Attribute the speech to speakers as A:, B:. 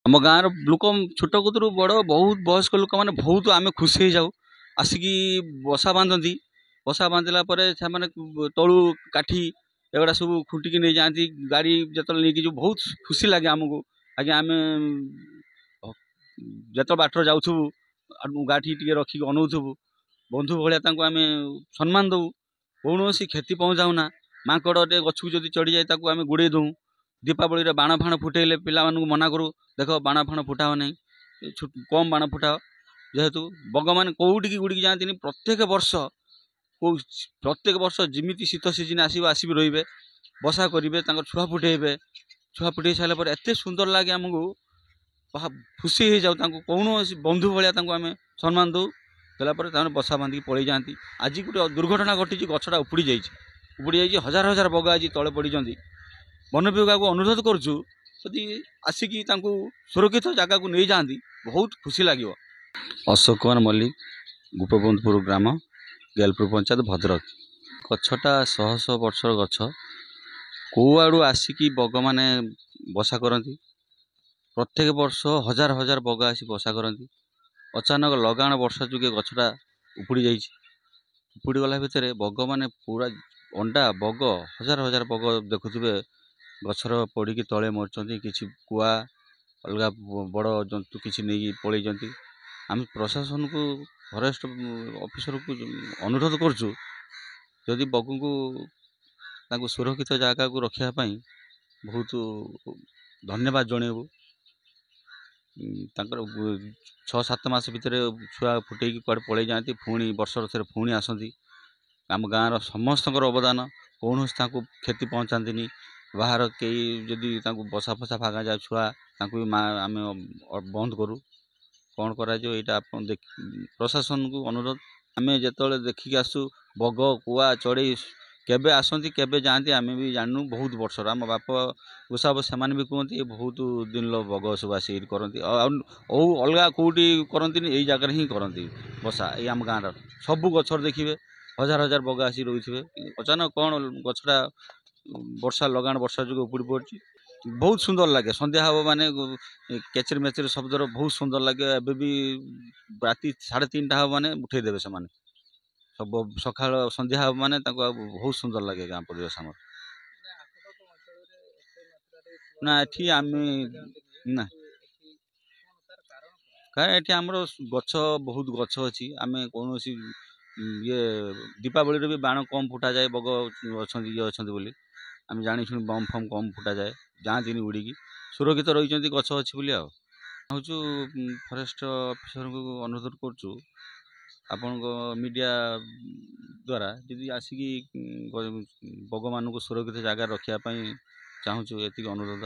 A: आम गाँव लोक छोट कतरू बड़ बहुत वयस्क लोक मैंने बहुत आम खुशी हो जाऊ आसिकी बसा बांधती बसा बांधला तलू काठी एगुड़ा सब खुटिकी नहीं जाती गाड़ी जो नहीं बहुत खुशी लगे आमको आगे आम जो बाटर जाऊँ गाठी टे रखिक अनौथबू बंधु भाया आम सम्मान दऊ कौन क्षति पहुँचाऊना माकड़ गछ को जब चढ़ी जाए आम गुड़े दऊ दीपावली बाण फाण फुटेले पिला मना करूँ देख बाण फाण फुटाओ नहीं कम बाण फुटाओ जेहेतु बग मान कौटी गुड़िकी जाती प्रत्येक वर्ष जमी शीत सीजन आसब रे बसा करेंगे छुआ फुटेबे छुआ फुटे सारापर एत सुंदर लगे आमको खुशी हो जाऊँ कौन बंधु भाया आम सम्मान दऊ देलापर बसा बांधिक पलि जाती आज गोटे दुर्घटना घटी गछटा उपुड़ी जाइए हजार हजार बग आज तले पड़ वन विभाग को अनुरोध करुँ यदि आसिकी सुरक्षित जगह को नहीं जाती बहुत खुशी लगे। अशोक कुमार मल्लिक गोपबंधपुर ग्राम गेलपुर पंचायत भद्रक गछटा शह शह वर्षर गछ कौ आड़ू आसिकी बग मैंने बसा करती प्रत्येक वर्ष हजार हजार बग आसी बसा करती अचानक लगाण वर्षा जुगे गछटा उपुड़ी उपुड़ी गला भितर बग मैंने पूरा अंडा बग हजार हजार बग देखुवे गछर पड़ी तले मरचंती किसी कुआ अलग बड़ जंतु किसी नहीं पलैंती आम प्रशासन को फरेस्ट ऑफिसर को अनुरोध करछु जदि बग को सुरक्षित जगह को रखापी बहुत धन्यवाद जनइबू 6-7 मास भितर छुआ फुटे कुआड़े पलि जाती पुणी वर्षर थे पुणी आसती आम गाँव समस्त अवदान कौन क्षति पहुँचाती बाहर कई जदि बसा फसा भागा जाए छुआ भी आम बंद करूँ कौन करा प्रशासन को अनुरोध आम जो देखिक आसू बग कुआ चढ़ई केबे आसती केबे जाती आम भी जानू बहुत वर्षर आम बाप गोसाब से भी कहते बहुत दिन बग सब आस करती अलग कौटी करती यही जगह ही करती बसा ये आम गाँव सबू गचर देखिए हजार हजार बग आसी रही थे अचानक कौन गछटा वर्षा लगाण वर्षा जो उपुड़ी पड़ी बहुत सुंदर लगे संध्या हम माने केचर मेचर शब्दर बहुत सुंदर लगे एबे भी राति 3:30 हम माने उठेदेवे से सब सका संध्या हम माने बहुत सुंदर लगे गाँ परिवेश आम ना ये आम ना ये आम गछ बहुत गछ अच्छी आम कौन ये दीपावली भी बाण कम फुटा जाए बग अच्छा ये अच्छा बोली आम जानी शुणी बम फम कम फुटा जाए जाती उड़ीकी सुरक्षित रही गछ अच्छी बोली आचु फरेस्ट ऑफिसर को अनुरोध करचु आपण मीडिया द्वारा यदि आसिकी बग मान सुरक्षित जगह रखापी चाहूँ ये अनुरोध।